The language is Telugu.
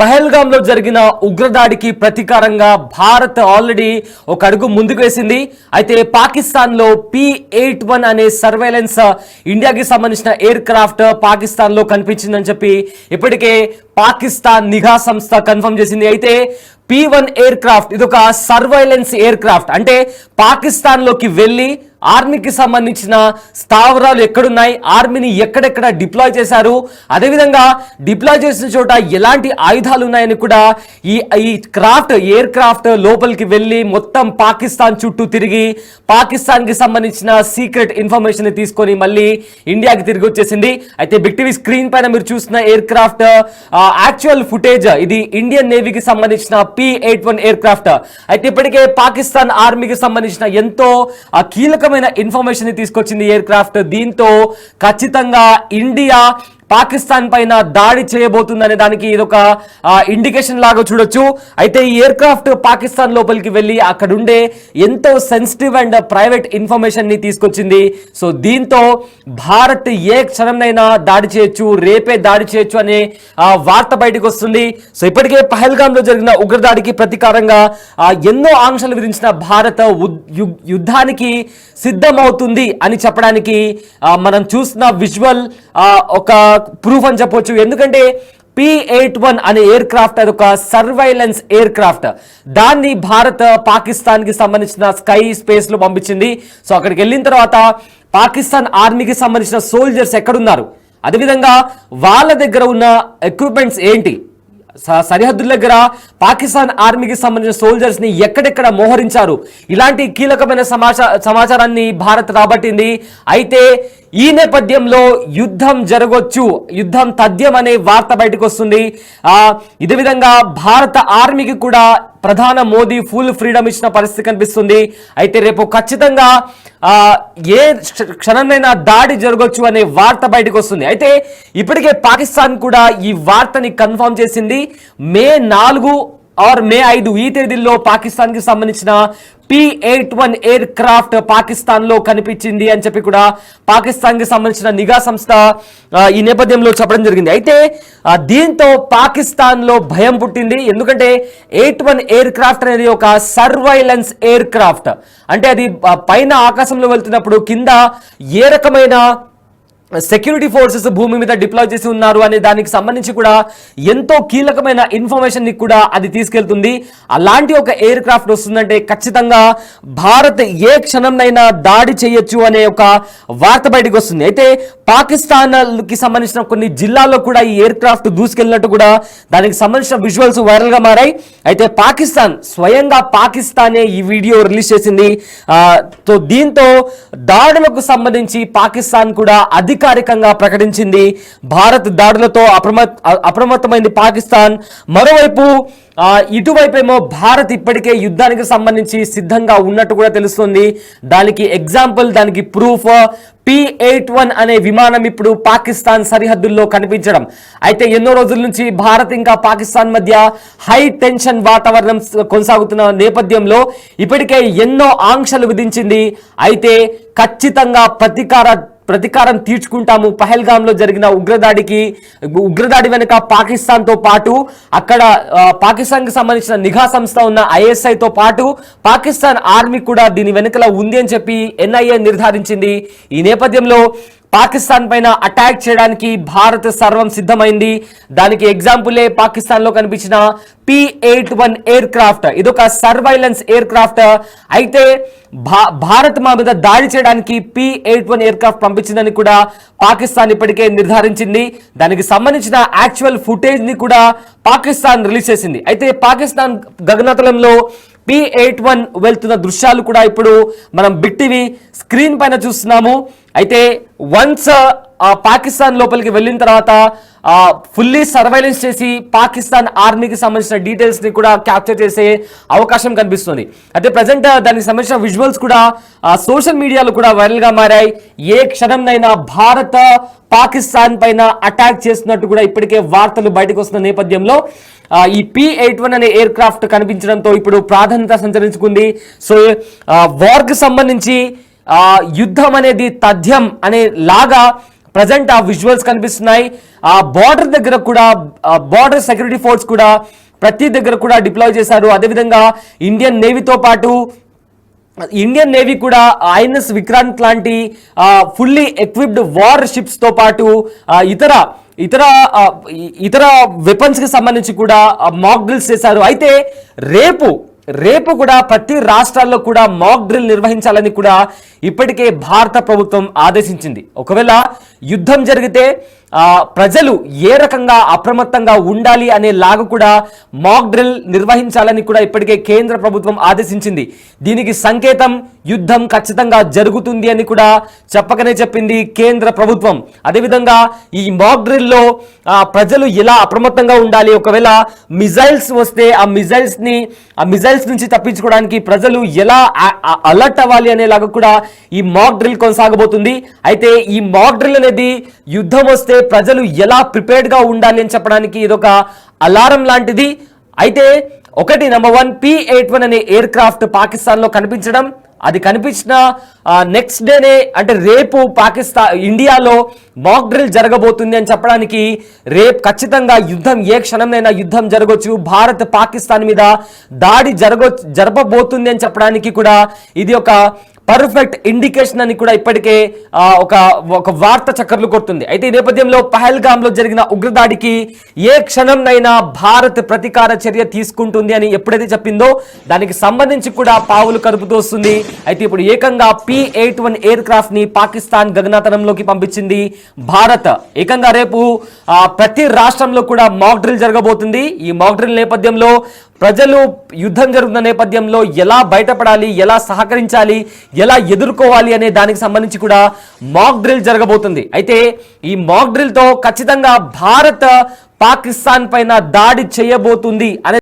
పహల్గాంలో జరిగిన ఉగ్రదాడికి ప్రతీకారంగా భారత్ ఆల్రెడీ ఒక అడుగు ముందుకు వేసింది. అయితే పాకిస్తాన్లో P-81 అనే సర్వేలెన్స్ ఇండియాకి సంబంధించిన ఎయిర్ క్రాఫ్ట్ పాకిస్తాన్లో కనిపించిందని చెప్పి ఇప్పటికే పాకిస్తాన్ నిఘా సంస్థ కన్ఫర్మ్ చేసింది. అయితే P-1 ఎయిర్ క్రాఫ్ట్ ఇది ఒక సర్వైలెన్స్ ఎయిర్ క్రాఫ్ట్, అంటే పాకిస్తాన్లోకి వెళ్ళి ఆర్మీకి సంబంధించిన స్థావరాలు ఎక్కడున్నాయి, ఆర్మీని ఎక్కడెక్కడ డిప్లాయ్ చేశారు, అదేవిధంగా డిప్లాయ్ చేసిన చోట ఎలాంటి ఆయుధాలు ఉన్నాయని కూడా ఈ ఎయిర్ క్రాఫ్ట్ లోపలికి వెళ్ళి మొత్తం పాకిస్తాన్ చుట్టూ తిరిగి పాకిస్తాన్కి సంబంధించిన సీక్రెట్ ఇన్ఫర్మేషన్ తీసుకొని మళ్ళీ ఇండియాకి తిరిగి వచ్చేసింది. అయితే బిగ్ టీవీ స్క్రీన్ పైన మీరు చూసిన ఎయిర్ క్రాఫ్ట్ యాక్చువల్ ఫుటేజ్ ఇది ఇండియన్ నేవీకి సంబంధించిన P-81 ఎయిర్ క్రాఫ్ట్. అయితే ఇప్పటికే పాకిస్తాన్ ఆర్మీకి సంబంధించిన ఎంతో కీలకమైన ఇన్ఫర్మేషన్ తీసుకొచ్చింది ఎయిర్ క్రాఫ్ట్. దీంతో ఖచ్చితంగా ఇండియా పాకిస్తాన్ పైన దాడి చేయబోతుందనే దానికి ఇదొక ఇండికేషన్ లాగా చూడొచ్చు. అయితే ఈ ఎయిర్ క్రాఫ్ట్ పాకిస్తాన్ లోపలికి వెళ్ళి అక్కడుండే ఎంతో సెన్సిటివ్ అండ్ ప్రైవేట్ ఇన్ఫర్మేషన్ ని తీసుకొచ్చింది. సో దీంతో భారత్ ఏ క్షణంనైనా దాడి చేయొచ్చు, రేపే దాడి చేయొచ్చు అనే వార్త బయటకు వస్తుంది. సో ఇప్పటికే పహల్గాంలో జరిగిన ఉగ్రదాడికి ప్రతీకారంగా ఎన్నో ఆంక్షలు విధించిన భారత్ యుద్ధానికి సిద్ధమవుతుంది అని చెప్పడానికి మనం చూసిన విజువల్ ఒక ప్రూఫ్ అని చెప్పొచ్చు. ఎందుకంటే P-81 అనే ఎయిర్ క్రాఫ్ట్ అది ఒక సర్వైలెన్స్ ఎయిర్ క్రాఫ్ట్. దాన్ని భారత్ పాకిస్తాన్ కి సంబంధించిన స్కై స్పేస్ లో పంపించింది. సో అక్కడికి వెళ్ళిన తర్వాత పాకిస్తాన్ ఆర్మీకి సంబంధించిన సోల్జర్స్ ఎక్కడున్నారు, అదేవిధంగా వాళ్ళ దగ్గర ఉన్న ఎక్విప్మెంట్స్ ఏంటి, సరిహద్దుల దగ్గర పాకిస్తాన్ ఆర్మీకి సంబంధించిన సోల్జర్స్ ని ఎక్కడెక్కడ మోహరించారు, ఇలాంటి కీలకమైన సమాచారాన్ని భారత్ రాబట్టింది. అయితే ఈ నేపథ్యంలో యుద్ధం జరగొచ్చు, యుద్ధం తథ్యం అనే వార్త బయటకు వస్తుంది. ఇదే విధంగా భారత ఆర్మీకి కూడా ప్రధాని మోదీ ఫుల్ ఫ్రీడమ్ ఇచ్చిన పరిస్థితి కనిపిస్తుంది. అయితే రేపు ఖచ్చితంగా ఏ క్షణమైనా దాడి జరగొచ్చు అనే వార్త బయటకు వస్తుంది. అయితే ఇప్పటికే పాకిస్తాన్ కూడా ఈ వార్తని కన్ఫర్మ్ చేసింది. మే 4 और మే 5 ఈ తేదీల్లో పాకిస్తాన్ కి సంబంధించిన P-81 ఎయిర్ క్రాఫ్ట్ పాకిస్తాన్ లో కనిపించింది అని చెప్పి కూడా పాకిస్తాన్ కి సంబంధించిన నిఘా సంస్థ ఈ నేపథ్యంలో చెప్పడం జరిగింది. అయితే దీంతో పాకిస్తాన్ లో భయం పుట్టింది. ఎందుకంటే 81 ఎయిర్ క్రాఫ్ట్ అనేది ఒక సర్వైలెన్స్ ఎయిర్ క్రాఫ్ట్, అంటే అది పైన ఆకాశంలో వెళ్తున్నప్పుడు కింద ఏ రకమైన సెక్యూరిటీ ఫోర్సెస్ భూమి మీద డిప్లాయ్ చేసి ఉన్నారు అనే దానికి సంబంధించి కూడా ఎంతో కీలకమైన ఇన్ఫర్మేషన్ ని కూడా అది తీసుకెళ్తుంది. అలాంటి ఒక ఎయిర్ క్రాఫ్ట్ వస్తుందంటే ఖచ్చితంగా భారత్ ఏ క్షణంనైనా దాడి చేయొచ్చు అనే ఒక వార్త బయటకు వస్తుంది. అయితే పాకిస్తాన్ కి సంబంధించిన కొన్ని జిల్లాల్లో కూడా ఈ ఎయిర్ క్రాఫ్ట్ దూసుకెళ్ళినట్టు కూడా దానికి సంబంధించిన విజువల్స్ వైరల్ గా మారాయి. అయితే పాకిస్తాన్ స్వయంగా పాకిస్తానే ఈ వీడియో రిలీజ్ చేసింది. దీంతో దాడులకు సంబంధించి పాకిస్తాన్ కూడా అధికారికంగా ప్రకటించింది. భారత్ దాడులతో అప్రమత్తమైంది పాకిస్తాన్. మరోవైపు ఇటువైపేమో భారత్ ఇప్పటికే యుద్ధానికి సంబంధించి సిద్ధంగా ఉన్నట్టు కూడా తెలుస్తుంది. దానికి ఎగ్జాంపుల్, దానికి ప్రూఫ్ P-81 అనే విమానం ఇప్పుడు పాకిస్తాన్ సరిహద్దుల్లో కనిపించడం. అయితే ఎన్నో రోజుల నుంచి భారత్ ఇంకా పాకిస్తాన్ మధ్య హై టెన్షన్ వాతావరణం కొనసాగుతున్న నేపథ్యంలో ఇప్పటికే ఎన్నో ఆంక్షలు విధించింది. అయితే ఖచ్చితంగా ప్రతీకారం తీర్చుకుంటాము. పహల్గాంలో జరిగిన ఉగ్రదాడి వెనుక పాకిస్తాన్తో పాటు అక్కడ పాకిస్తాన్కి సంబంధించిన నిఘా సంస్థ ఉన్న ISIతో పాటు పాకిస్తాన్ ఆర్మీ కూడా దీని వెనుకల ఉంది అని చెప్పి NIA నిర్ధారించింది. ఈ నేపథ్యంలో పాకిస్తాన్ పైన అటాక్ చేయడానికి భారత్ సర్వం సిద్ధమైంది. దానికి ఎగ్జాంపులే పాకిస్తాన్ లో కనిపించిన P-81 ఎయిర్ క్రాఫ్ట్. ఇదొక సర్వైలెన్స్ ఎయిర్ క్రాఫ్ట్. అయితే భారత్ మా మీద దాడి చేయడానికి P-81 ఎయిర్ క్రాఫ్ట్ పంపించిందని కూడా పాకిస్తాన్ ఇప్పటికే నిర్ధారించింది. దానికి సంబంధించిన యాక్చువల్ ఫుటేజ్ ని కూడా పాకిస్తాన్ రిలీజ్ చేసింది. అయితే పాకిస్తాన్ గగనతలంలో P-81 వెళ్తున్న దృశ్యాలు కూడా ఇప్పుడు మనం బిగ్ టీవీ స్క్రీన్ పైన చూస్తున్నాము. అయితే వన్స్ పాకిస్తాన్ లోపలికి వెళ్ళిన తర్వాత ఫుల్లీ సర్వైలెన్స్ చేసి పాకిస్తాన్ ఆర్మీకి సంబంధించిన డీటెయిల్స్ ని కూడా క్యాప్చర్ చేసే అవకాశం కనిపిస్తుంది. అయితే ప్రజెంట్ దానికి సంబంధించిన విజువల్స్ కూడా సోషల్ మీడియాలో కూడా వైరల్ గా మారాయి. ఏ క్షణంనైనా భారత్ పాకిస్తాన్ పైన అటాక్ చేస్తున్నట్టు కూడా ఇప్పటికే వార్తలు బయటకు వస్తున్న నేపథ్యంలో ఈ P-81 అనే ఎయిర్ క్రాఫ్ట్ కనిపించడంతో ఇప్పుడు ప్రాధాన్యత సంతరించుకుంది. సో వార్ కి సంబంధించి యుద్ధం అనేది తథ్యం అనే లాగా ప్రజెంట్ ఆ విజువల్స్ కనిపిస్తున్నాయి. ఆ బార్డర్ దగ్గర కూడా బార్డర్ సెక్యూరిటీ ఫోర్స్ కూడా ప్రతి దగ్గర కూడా డిప్లాయ్ చేశారు. అదేవిధంగా ఇండియన్ నేవీతో పాటు ఇండియన్ నేవీ కూడా ఐఎన్ఎస్ విక్రాంత్ లాంటి ఫుల్లీ ఎక్విప్డ్ వార్ షిప్స్ తో పాటు ఇతర ఇతర ఇతర వెపన్స్ కి సంబంధించి కూడా మాక్ డ్రిల్స్ చేశారు. అయితే రేపు కూడా ప్రతి రాష్ట్రాల్లో కూడా మాక్ డ్రిల్ నిర్వహించాలని కూడా ఇప్పటికే భారత ప్రభుత్వం ఆదేశించింది. ఒకవేళ యుద్ధం జరిగితే ప్రజలు ఏ రకంగా అప్రమత్తంగా ఉండాలి అనే లాగా కూడా మాక్ డ్రిల్ నిర్వహించాలని కూడా ఇప్పటికే కేంద్ర ప్రభుత్వం ఆదేశించింది. దీనికి సంకేతం యుద్ధం ఖచ్చితంగా జరుగుతుంది అని కూడా చెప్పకనే చెప్పింది కేంద్ర ప్రభుత్వం. అదేవిధంగా ఈ మాక్ డ్రిల్లో ప్రజలు ఎలా అప్రమత్తంగా ఉండాలి, ఒకవేళ మిజైల్స్ వస్తే ఆ మిజైల్స్ నుంచి తప్పించుకోవడానికి ప్రజలు ఎలా అలర్ట్ అవ్వాలి అనేలాగా కూడా ఈ మాక్ డ్రిల్ కొనసాగబోతుంది. అయితే ఈ మాక్ డ్రిల్ అనేది యుద్ధం వస్తే ప్రజలు ఎలా ప్రిపేర్డ్ గా ఉండాలి అని చెప్పడానికి ఇదొక అలారం లాంటిది. అయితే ఒకటి నంబర్ 1 P-81 అనే ఎయిర్ క్రాఫ్ట్ పాకిస్తాన్ లో కనిపించడం, అది కనిపించిన నెక్స్ట్ డేనే అంటే రేపు ఇండియాలో మాక్ డ్రిల్ జరగబోతుంది అని చెప్పడానికి రేపు ఖచ్చితంగా యుద్ధం ఏ క్షణంనైనా యుద్ధం జరగవచ్చు, భారత్ పాకిస్తాన్ మీద దాడి జరపబోతుంది అని చెప్పడానికి కూడా ఇది ఒక పర్ఫెక్ట్ ఇండికేషన్ అని కూడా ఇప్పటికే ఒక వార్త చక్కర్లు కొడుతుంది. అయితే ఈ నేపథ్యంలో పహల్గామ్ లో జరిగిన ఉగ్రదాడికి ఏ క్షణంనైనా భారత్ ప్రతీకార చర్య తీసుకుంటుంది అని ఎప్పుడైతే చెప్పిందో దానికి సంబంధించి కూడా పావులు కలుపుతూ వస్తుంది. అయితే ఇప్పుడు ఏకంగా P-81 ఎయిర్ క్రాఫ్ట్ ని పాకిస్తాన్ గగనతలంలోకి పంపించింది భారత్. ఏకంగా రేపు ప్రతి రాష్ట్రంలో కూడా మాక్ డ్రిల్ జరగబోతుంది. ఈ మాక్ డ్రిల్ నేపథ్యంలో ప్రజలు యుద్ధం జరుగుతున్న నేపథ్యంలో ఎలా బయటపడాలి, ఎలా సహకరించాలి, ఎలా ఎదుర్కోవాలి అనే దానికి సంబంధించి కూడా మాక్ డ్రిల్ జరగబోతుంది. అయితే ఈ మాక్ డ్రిల్ తో ఖచ్చితంగా భారత్ పాకిస్తాన్ పైన దాడి చేయబోతుంది అనే